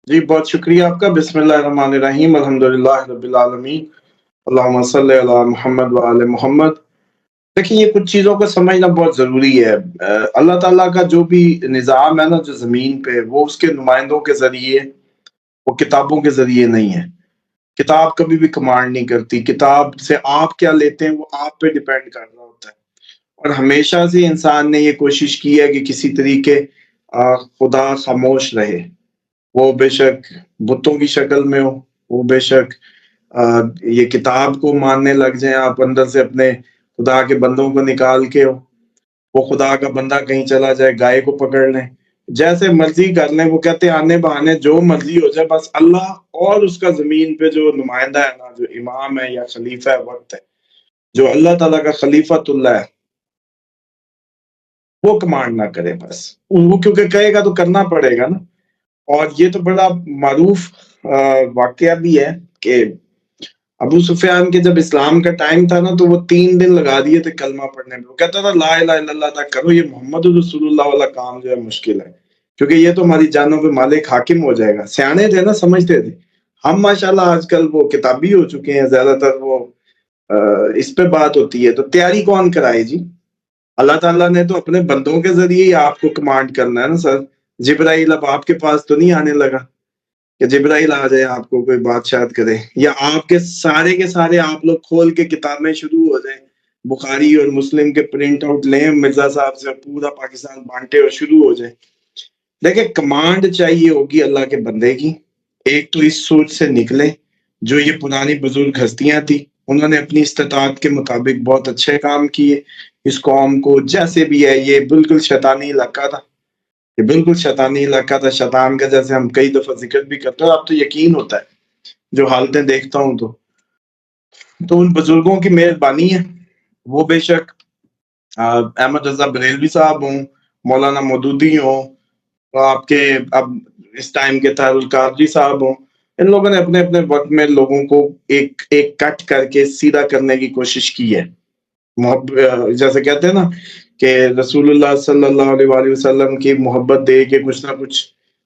جی بہت شکریہ آپ کا. بسم اللہ الرحمن الرحیم. الحمدللہ رب العالمین. اللہم صلی علی محمد وآل محمد. دیکھیں یہ کچھ چیزوں کو سمجھنا بہت ضروری ہے. اللہ تعالیٰ کا جو بھی نظام ہے نا جو زمین پہ، وہ اس کے نمائندوں کے ذریعے، وہ کتابوں کے ذریعے نہیں ہے. کتاب کبھی بھی کمانڈ نہیں کرتی. کتاب سے آپ کیا لیتے ہیں وہ آپ پہ ڈیپینڈ کر رہا ہوتا ہے. اور ہمیشہ سے انسان نے یہ کوشش کی ہے کہ کسی طریقے خدا خاموش رہے. وہ بے شک بتوں کی شکل میں ہو، وہ بے شک یہ کتاب کو ماننے لگ جائیں آپ اندر سے اپنے خدا کے بندوں کو نکال کے ہو. وہ خدا کا بندہ کہیں چلا جائے، گائے کو پکڑ لیں، جیسے مرضی کر لیں. وہ کہتے ہیں آنے بہانے جو مرضی ہو جائے، بس اللہ اور اس کا زمین پہ جو نمائندہ ہے نا، جو امام ہے یا خلیفہ ہے وقت ہے، جو اللہ تعالیٰ کا خلیفۃ اللہ ہے، وہ کمانڈ نہ کرے. بس وہ کیونکہ کہے گا تو کرنا پڑے گا نا. اور یہ تو بڑا معروف واقعہ بھی ہے کہ ابو سفیان کے جب اسلام کا ٹائم تھا نا، تو وہ 3 دن لگا دیے تھے کلمہ پڑھنے میں. وہ کہتا تھا لا الہ الا اللہ تک کرو، یہ محمد رسول اللہ والا کام جو ہے مشکل ہے، کیونکہ یہ تو ہماری جانوں پہ مالک حاکم ہو جائے گا. سیانے تھے نا، سمجھتے تھے. ہم ماشاءاللہ آج کل وہ کتابی ہو چکے ہیں زیادہ تر. وہ اس پہ بات ہوتی ہے تو تیاری کون کرائے جی؟ اللہ تعالیٰ نے تو اپنے بندوں کے ذریعے ہی آپ کو کمانڈ کرنا ہے نا سر. جبرائیل اب آپ کے پاس تو نہیں آنے لگا کہ جبرائیل آ جائے آپ کو کوئی بادشاہ کرے، یا آپ کے سارے آپ لوگ کھول کے کتابیں شروع ہو جائیں، بخاری اور مسلم کے پرنٹ آؤٹ لیں مرزا صاحب سے، پورا پاکستان بانٹے اور شروع ہو جائے. دیکھیں کمانڈ چاہیے ہوگی اللہ کے بندے کی. ایک تو اس سوچ سے نکلے جو یہ پرانی بزرگ ہستیاں تھی، انہوں نے اپنی استطاعت کے مطابق بہت اچھے کام کیے. اس قوم کو جیسے بھی ہے، یہ بالکل شیطانی علاقہ تھا، یہ بالکل شیطانی علاقہ تھا. شیطان کا جیسے ہم کئی دفعہ ذکر بھی کرتے ہیں، اب تو یقین ہوتا ہے جو حالتیں دیکھتا ہوں تو ان بزرگوں کی مہربانی ہے. وہ بے شک احمد رضا بریلوی صاحب ہوں، مولانا مودودی ہوں، آپ کے اب اس ٹائم کے طاہر القادری صاحب ہوں، ان لوگوں نے اپنے اپنے وقت میں لوگوں کو ایک ایک کٹ کر کے سیدھا کرنے کی کوشش کی ہے. جیسے کہتے ہیں نا کہ رسول اللہ صلی اللہ علیہ وآلہ وسلم کی محبت دے کے کچھ نہ کچھ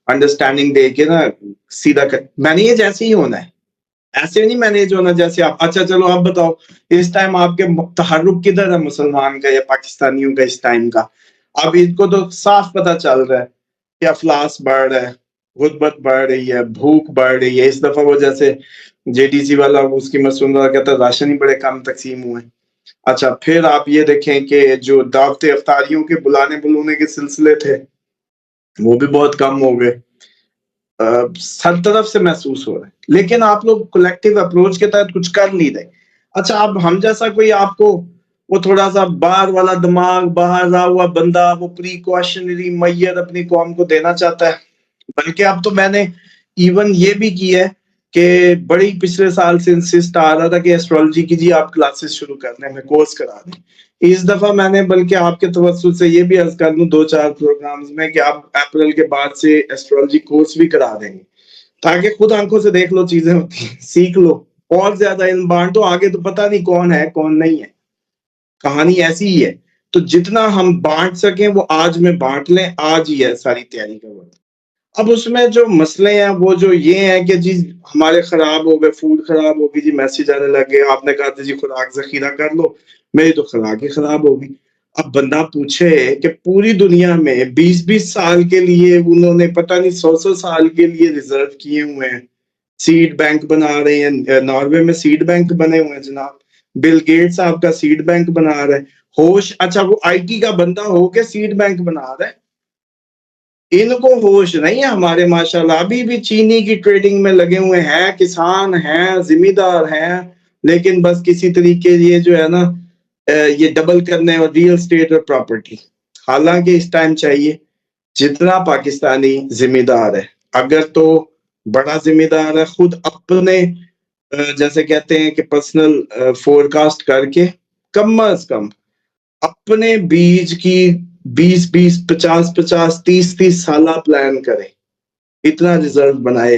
انڈرسٹینڈنگ دے کے نا سیدھا کر. میں نے یہ جیسے ہی ہونا ہے، ایسے نہیں مینیج ہونا جیسے آپ. اچھا چلو آپ بتاؤ اس ٹائم آپ کے تحرک کدھر ہے مسلمان کا یا پاکستانیوں کا اس ٹائم کا؟ اب ان کو تو صاف پتہ چل رہا ہے کہ افلاس بڑھ رہا ہے، غربت بڑھ رہی ہے، بھوک بڑھ رہی ہے. اس دفعہ وہ جیسے جے ڈی سی والا اس کی میں سن رہا کہتا راشن ہی بڑے کم تقسیم ہوئے. اچھا پھر آپ یہ دیکھیں کہ جو دعوت افطاریوں کے بلانے کے سلسلے تھے وہ بھی بہت کم ہو گئے. ہر طرف سے محسوس ہو رہا ہے، لیکن آپ لوگ کولیکٹیو اپروچ کے تحت کچھ کر نہیں رہے. اچھا اب ہم جیسا کوئی آپ کو وہ تھوڑا سا باہر والا دماغ، باہر رہا ہوا بندہ، وہ پریکاشنری میت اپنی قوم کو دینا چاہتا ہے. بلکہ اب تو میں نے ایون یہ بھی کی ہے کہ بڑی پچھلے سال سے انسسٹ آ رہا تھا کہ ایسٹرالوجی کی جی آپ کلاسز شروع کر دیں، ہمیں کورس کرا دیں. اس دفعہ میں نے بلکہ آپ کے توسط سے یہ بھی عرض کر دوں 2-4 پروگرامز میں کہ آپ اپریل کے بعد سے ایسٹرالوجی کورس بھی کرا دیں گے، تاکہ خود آنکھوں سے دیکھ لو چیزیں ہوتی ہیں، سیکھ لو اور زیادہ علم بانٹو. آگے تو پتہ نہیں کون ہے کون نہیں ہے، کہانی ایسی ہی ہے. تو جتنا ہم بانٹ سکیں وہ آج میں بانٹ لیں، آج ہی ہے ساری تیاری کا وقت. اب اس میں جو مسئلے ہیں وہ جو یہ ہیں کہ جی ہمارے خراب ہو گئے، فوڈ خراب ہوگی، جی میسج آنے لگے، آپ نے کہا تھا جی خوراک ذخیرہ کر لو، میری تو خوراک ہی خراب ہوگی. اب بندہ پوچھے کہ پوری دنیا میں 20-20 سال کے لیے انہوں نے پتہ نہیں 100 سال کے لیے ریزرو کیے ہوئے ہیں، سیڈ بینک بنا رہے ہیں. ناروے میں سیڈ بینک بنے ہوئے ہیں جناب، بل گیٹس آپ کا سیڈ بینک بنا رہا ہے. ہوش اچھا وہ آئی ٹی کا بندہ ہو کے سیڈ بینک بنا رہا ہے. ان کو ہوش نہیں ہے ہمارے ماشاءاللہ ابھی بھی چینی کی ٹریڈنگ میں لگے ہوئے ہیں، کسان ہیں، ذمہ دار ہیں، لیکن بس کسی طریقے یہ جو ہے نا یہ ڈبل کرنے اور ریل اسٹیٹ اور پراپرٹی. حالانکہ اس ٹائم چاہیے جتنا پاکستانی ذمہ دار ہے، اگر تو بڑا ذمہ دار ہے، خود اپنے جیسے کہتے ہیں کہ پرسنل فور کاسٹ کر کے کم از کم اپنے بیج کی 20-20 50-50 30-30 سالہ پلان کرے، اتنا ریزرو بنائے،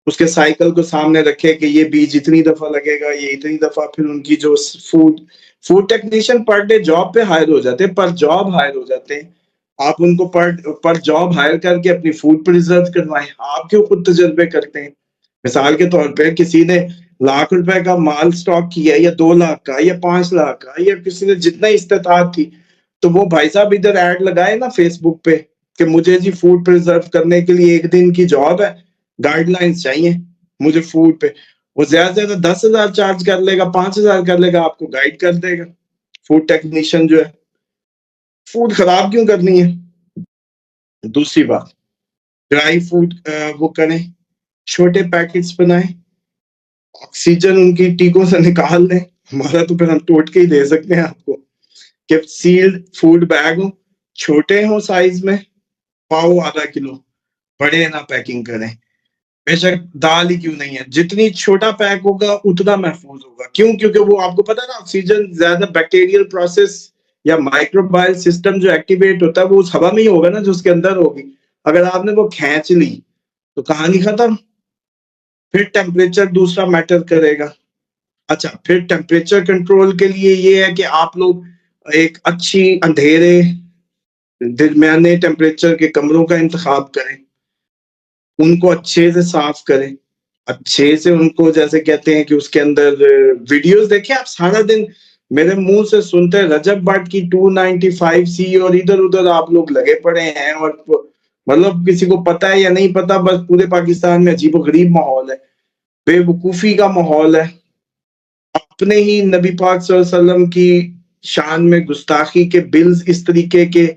اس کے سائیکل کو سامنے رکھے کہ یہ بیج اتنی دفعہ لگے گا، یہ اتنی دفعہ. پھر ان کی جو food technician per day job پہ ہائر ہو جاتے ہیں، پر جاب ہائر ہو جاتے ہیں، آپ ان کو پر جاب ہائر کر کے اپنی فوڈ پریزرو کروائیں، آپ کے اوپر تجربے کرتے ہیں. مثال کے طور پہ کسی نے ₹1,00,000 کا مال سٹاک کیا یا 2 لاکھ کا یا 5 لاکھ کا یا کسی نے جتنا استطاعت تھی، تو وہ بھائی صاحب ادھر ایڈ لگائے نا فیس بک پہ کہ مجھے جی فوڈ پریزرو کرنے کے لیے 1 دن کی جاب ہے، گائیڈ لائنز چاہیے مجھے فوڈ پہ. وہ زیادہ سے زیادہ 10,000 چارج کر لے گا، 5,000 کر لے گا، آپ کو گائیڈ کر دے گا. فوڈ ٹیکنیشین جو ہے فوڈ خراب کیوں کرنی ہے؟ دوسری بات، ڈرائی فوڈ وہ کریں، چھوٹے پیکٹس بنائیں، آکسیجن ان کی ٹیکوں سے نکال دیں. ہمارا تو پھر ہم توڑ کے ہی دے سکتے ہیں آپ کو کہ سیلڈ فوڈ بیگ ہوں، چھوٹے ہوں سائز میں، پاؤ ½ کلو، بڑے نہ پیکنگ کریں. بے شک دال ہی کیوں نہیں ہے، جتنی چھوٹا پیک ہوگا اتنا محفوظ ہوگا. کیوں؟ کیونکہ وہ آپ کو پتا ہے نا آکسیجن زیادہ بیکٹیریل پروسیس یا مائکروبائل سسٹم جو ایکٹیویٹ ہوتا ہے وہ اس ہوا میں ہی ہوگا نا جو اس کے اندر ہوگی. اگر آپ نے وہ کھینچ لی تو کہانی ختم. پھر ٹیمپریچر دوسرا میٹر کرے گا. اچھا، پھر ٹیمپریچر کنٹرول کے لیے یہ ہے کہ آپ لوگ ایک اچھی اندھیرے درمیانے ٹیمپریچر کے کمروں کا انتخاب کریں، ان کو اچھے سے صاف کریں، اچھے سے ان کو جیسے کہتے ہیں کہ اس کے اندر ویڈیوز دیکھیں. آپ سارا دن میرے منہ سے سنتے رجب بٹ کی 295C اور ادھر ادھر آپ لوگ لگے پڑے ہیں، اور مطلب کسی کو پتا ہے یا نہیں پتا، بس پورے پاکستان میں عجیب و غریب ماحول ہے، بے وقوفی کا ماحول ہے. اپنے ہی نبی پاک صلی اللہ علیہ وسلم کی شان میں گستاخی کے بلز اس طریقے کے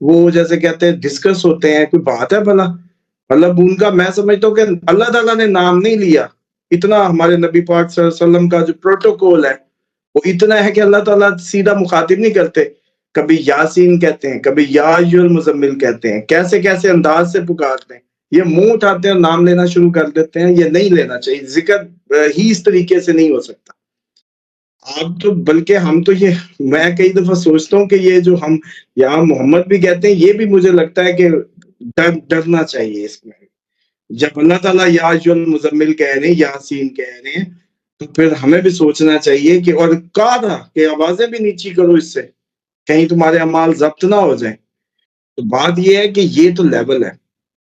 وہ جیسے کہتے ہیں ڈسکس ہوتے ہیں. کوئی بات ہے بھلا؟ مطلب ان کا میں سمجھتا ہوں کہ اللہ تعالیٰ نے نام نہیں لیا اتنا. ہمارے نبی پاک صلی اللہ علیہ وسلم کا جو پروٹوکول ہے وہ اتنا ہے کہ اللہ تعالیٰ سیدھا مخاطب نہیں کرتے، کبھی یاسین کہتے ہیں، کبھی یا ایھا المزمل کہتے ہیں، کیسے کیسے انداز سے پکارتے ہیں. یہ منہ اٹھاتے ہیں اور نام لینا شروع کر دیتے ہیں. یہ نہیں لینا چاہیے، ذکر ہی اس طریقے سے نہیں ہو سکتا. آپ تو بلکہ ہم تو یہ میں کئی دفعہ سوچتا ہوں کہ یہ جو ہم یہاں محمد بھی کہتے ہیں یہ بھی مجھے لگتا ہے کہ ڈرنا چاہیے اس میں. جب اللہ تعالیٰ یا ایھا المزمل کہہ رہے ہیں، یاسین کہہ رہے ہیں، تو پھر ہمیں بھی سوچنا چاہیے کہ اور کہا تھا کہ آوازیں بھی نیچی کرو اس سے کہیں تمہارے اعمال ضبط نہ ہو جائیں. تو بات یہ ہے کہ یہ تو لیول ہے.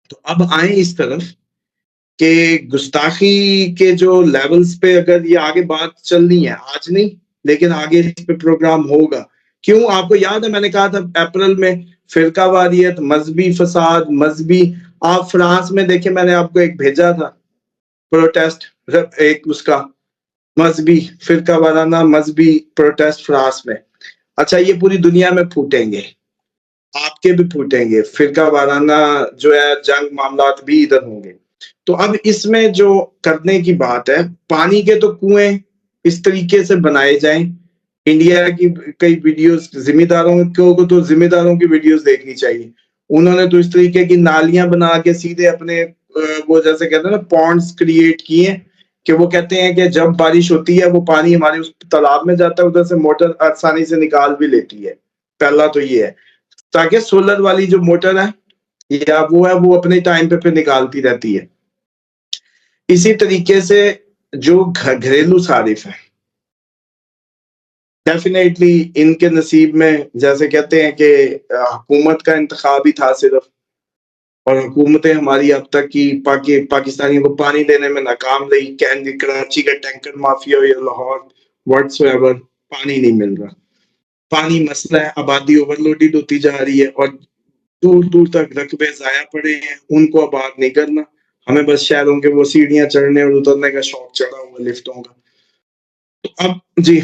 تو اب آئیں اس طرف کہ گستاخی کے جو لیولز پہ اگر یہ آگے بات چلنی ہے، آج نہیں لیکن آگے اس پہ پروگرام ہوگا. کیوں؟ آپ کو یاد ہے میں نے کہا تھا اپریل میں فرقہ واریت، مذہبی فساد، مذہبی. آپ فرانس میں دیکھیں، میں نے آپ کو ایک بھیجا تھا پروٹیسٹ، ایک اس کا مذہبی فرقہ وارانہ مذہبی پروٹیسٹ فرانس میں. اچھا، یہ پوری دنیا میں پھوٹیں گے، آپ کے بھی پھوٹیں گے، فرقہ وارانہ جو ہے جنگ معاملات بھی ادھر ہوں گے. تو اب اس میں جو کرنے کی بات ہے، پانی کے تو کنویں اس طریقے سے بنائے جائیں. انڈیا کی کئی ویڈیوز ذمہ داروں کو تو ذمہ داروں کی ویڈیوز دیکھنی چاہیے. انہوں نے تو اس طریقے کی نالیاں بنا کے سیدھے اپنے وہ جیسے کہتے ہیں نا پونڈز کریٹ کیے کہ وہ کہتے ہیں کہ جب بارش ہوتی ہے وہ پانی ہمارے اس تالاب میں جاتا ہے، ادھر سے موٹر آسانی سے نکال بھی لیتی ہے. پہلا تو یہ ہے تاکہ سولر والی جو موٹر ہے یا وہ ہے وہ اپنے ٹائم پہ نکالتی رہتی ہے. اسی طریقے سے جو گھریلو صارف ہیں ڈیفینیٹلی ان کے نصیب میں جیسے کہتے ہیں کہ حکومت کا انتخاب ہی تھا صرف، اور حکومتیں ہماری اب تک کی پاکستانیوں کو پانی دینے میں ناکام رہی. کراچی کا ٹینکر مافیا یا لاہور واٹس ایور، پانی نہیں مل رہا. پانی مسئلہ ہے، آبادی اوور لوڈڈ ہوتی جا رہی ہے اور دور دور تک رقبے ضائع پڑے ہیں، ان کو آباد نہیں کرنا. ہمیں بس شہروں کے وہ سیڑھیاں چڑھنے اور اترنے کا شوق چڑھا ہوا لفٹوں کا. تو اب جی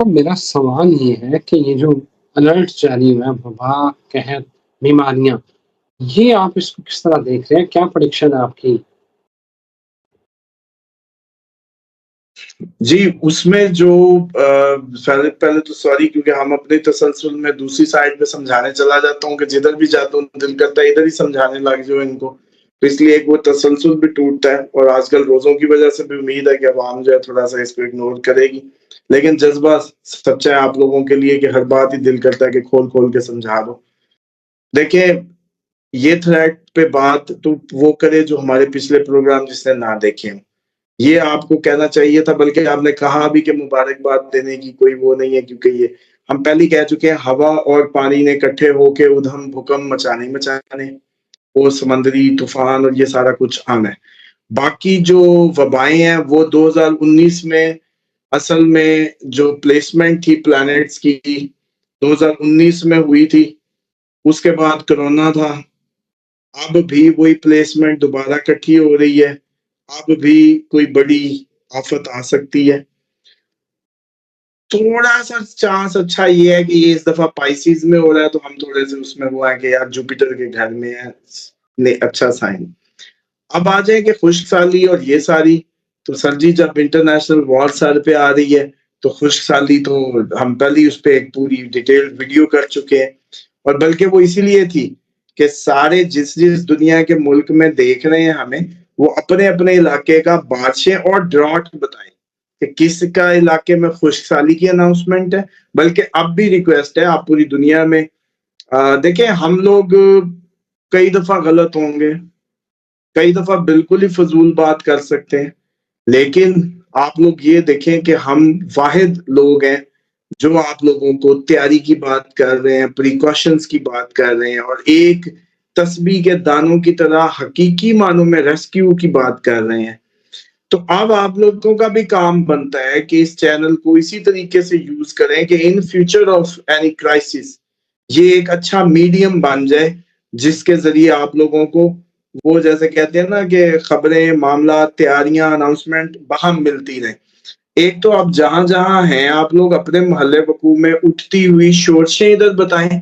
اب میرا سوال یہ ہے کہ یہ جو الرٹ جاری ہوا ہے، وبا، قحط، بیماریاں، یہ آپ اس کو کس طرح دیکھ رہے ہیں؟ کیا پریڈکشن ہے آپ کی؟ جی اس میں جو پہلے تو سوری کیونکہ ہم اپنے تسلسل میں دوسری سائڈ پہ سمجھانے چلا جاتا ہوں کہ جدھر بھی جاتا ہوں دل کرتا ہے ادھر ہی سمجھانے لگ جو ان کو، تو اس لیے ایک وہ تسلسل بھی ٹوٹتا ہے. اور آج کل روزوں کی وجہ سے بھی امید ہے کہ عوام جو ہے تھوڑا سا اس کو اگنور کرے گی، لیکن جذبہ سچا ہے آپ لوگوں کے لیے کہ ہر بات ہی دل کرتا ہے کہ کھول کھول کے سمجھا دو. دیکھیں یہ تھریٹ پہ بات تو وہ کرے جو ہمارے پچھلے پروگرام جس نے نہ دیکھے. یہ آپ کو کہنا چاہیے تھا، بلکہ آپ نے کہا بھی کہ مبارکباد دینے کی کوئی وہ نہیں ہے کیونکہ یہ ہم پہلے کہہ چکے ہیں ہوا اور پانی نے اکٹھے ہو کے ادھم بھوکم مچانے وہ سمندری طوفان اور یہ سارا کچھ آنا ہے. باقی جو وبائیں ہیں وہ 2019 میں اصل میں جو پلیسمنٹ تھی پلانٹس کی 2019 میں ہوئی تھی. اس کے بعد کرونا تھا. اب بھی وہی پلیسمنٹ دوبارہ اکٹھی ہو رہی ہے. اب بھی کوئی بڑی آفت آ سکتی ہے. تھوڑا سا چانس اچھا یہ ہے کہ یہ اس دفعہ پائسیز میں ہو رہا ہے تو ہم تھوڑے سے اس میں ہوا ہے کہ یار جوپیٹر کے گھر میں ہے اچھا سائن. اب آ جائیں کہ خشک سالی اور یہ ساری تو سر جی جب انٹرنیشنل وار سر پہ آ رہی ہے تو خشک سالی تو ہم پہلے اس پہ ایک پوری ڈیٹیل ویڈیو کر چکے ہیں. اور بلکہ وہ اسی لیے تھی کہ سارے جس دنیا کے ملک میں دیکھ رہے ہیں ہمیں وہ اپنے اپنے علاقے کا بارشیں اور ڈراٹ بتائیں کہ کس کا علاقے میں خشک سالی کی اناؤنسمنٹ ہے. بلکہ اب بھی ریکویسٹ ہے آپ پوری دنیا میں دیکھیں ہم لوگ کئی دفعہ غلط ہوں گے, کئی دفعہ بالکل ہی فضول بات کر سکتے ہیں, لیکن آپ لوگ یہ دیکھیں کہ ہم واحد لوگ ہیں جو آپ لوگوں کو تیاری کی بات کر رہے ہیں, پریکاشنز کی بات کر رہے ہیں اور ایک تسبیح کے دانوں کی طرح حقیقی معنوں میں ریسکیو کی بات کر رہے ہیں. تو اب آپ لوگوں کا بھی کام بنتا ہے کہ اس چینل کو اسی طریقے سے یوز کریں کہ in future of any crisis یہ ایک اچھا میڈیم بن جائے جس کے ذریعے آپ لوگوں کو وہ جیسے کہتے ہیں نا کہ خبریں, معاملات, تیاریاں, اناؤنسمنٹ باہم ملتی رہیں. ایک تو آپ جہاں جہاں ہیں آپ لوگ اپنے محلے وقوع میں اٹھتی ہوئی شورشیں ادھر بتائیں.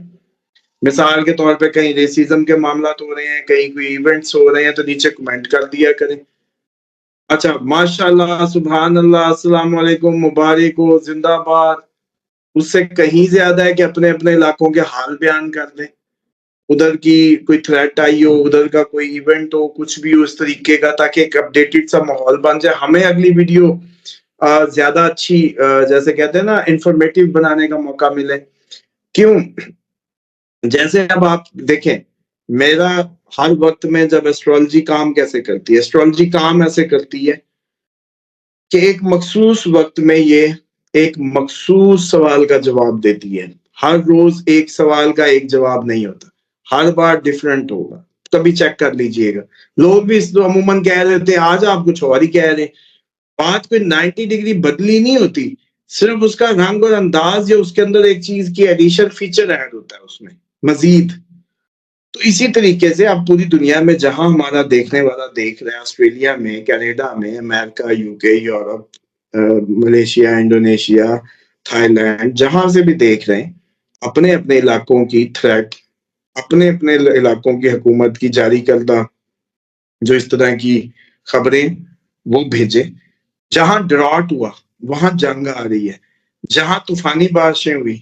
مثال کے طور پہ کہیں ریسیزم کے معاملات ہو رہے ہیں, کہیں کوئی ایونٹس ہو رہے ہیں تو نیچے کمنٹ کر دیا کریں. اچھا ماشاء اللہ, سبحان اللہ, السلام علیکم, مبارک ہو, زندہ باد. اس سے کہیں زیادہ ہے کہ اپنے اپنے علاقوں کے حال بیان کر دیں. ادھر کی کوئی تھریٹ آئی ہو, ادھر کا کوئی ایونٹ ہو, کچھ بھی ہو اس طریقے کا, تاکہ ایک اپڈیٹڈ سا ماحول بن جائے. ہمیں اگلی ویڈیو زیادہ اچھی جیسے کہتے ہیں نا انفارمیٹیو بنانے کا موقع ملے. کیوں جیسے اب آپ دیکھیں میرا ہر وقت میں جب ایسٹرولوجی کام کیسے کرتی ہے, ایسٹرولوجی کام ایسے کرتی ہے کہ ایک مخصوص وقت میں یہ ایک مخصوص سوال کا جواب دیتی ہے. ہر روز ایک سوال کا ایک جواب نہیں ہوتا, ہر بار ڈیفرنٹ ہوگا. کبھی چیک کر لیجئے گا. لوگ بھی عموماً کہہ رہے تھے آج آپ کچھ اور ہی کہہ رہے ہیں. بات کوئی 90 ڈگری بدلی نہیں ہوتی, صرف اس کا رنگ اور انداز یا اس کے اندر ایک چیز کی ایڈیشن فیچر ایڈ ہوتا ہے اس میں مزید. تو اسی طریقے سے اب پوری دنیا میں جہاں ہمارا دیکھنے والا دیکھ رہے ہیں, آسٹریلیا میں, کینیڈا میں, امریکہ, U K, Europe, Malaysia, Indonesia, Thailand, جہاں سے بھی دیکھ رہے ہیں اپنے اپنے علاقوں کی تھریٹ, اپنے اپنے علاقوں کی حکومت کی جاری کردہ جو اس طرح کی خبریں وہ بھیجے. جہاں ڈراٹ ہوا وہاں جنگ آ رہی ہے, جہاں طوفانی بارشیں ہوئی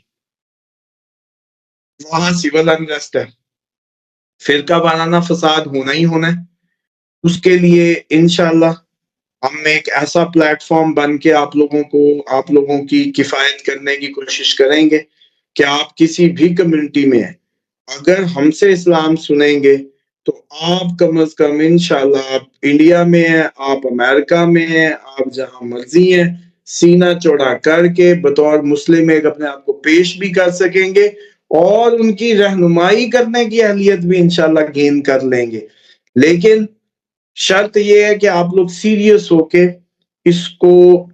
وہاں سول انریسٹ ہے, فرقہ وارانہ فساد ہونا ہی ہونا ہے. اس کے لیے انشاءاللہ ہم ایک ایسا پلیٹ فارم بن کے آپ لوگوں کی کفایت کرنے کی کوشش کریں گے کہ آپ کسی بھی کمیونٹی میں ہیں, اگر ہم سے اسلام سنیں گے تو آپ کم از کم انشاءاللہ آپ انڈیا میں ہیں, آپ امریکہ میں ہیں, آپ جہاں مرضی ہیں, سینہ چوڑا کر کے بطور مسلم ایک اپنے آپ کو پیش بھی کر سکیں گے اور ان کی رہنمائی کرنے کی اہلیت بھی انشاءاللہ گین کر لیں گے. لیکن شرط یہ ہے کہ آپ لوگ سیریس ہو کے اس کو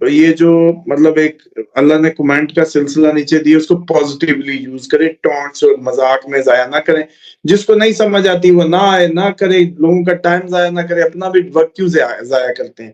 یہ جو مطلب ایک اللہ نے کمنٹ کا سلسلہ نیچے دیا اس کو پازیٹیولی یوز کریں, ٹونٹس اور مذاق میں ضائع نہ کریں. جس کو نہیں سمجھ آتی وہ نہ آئے, نہ کرے, لوگوں کا ٹائم ضائع نہ کرے, اپنا بھی وقت کیوں ضائع کرتے ہیں.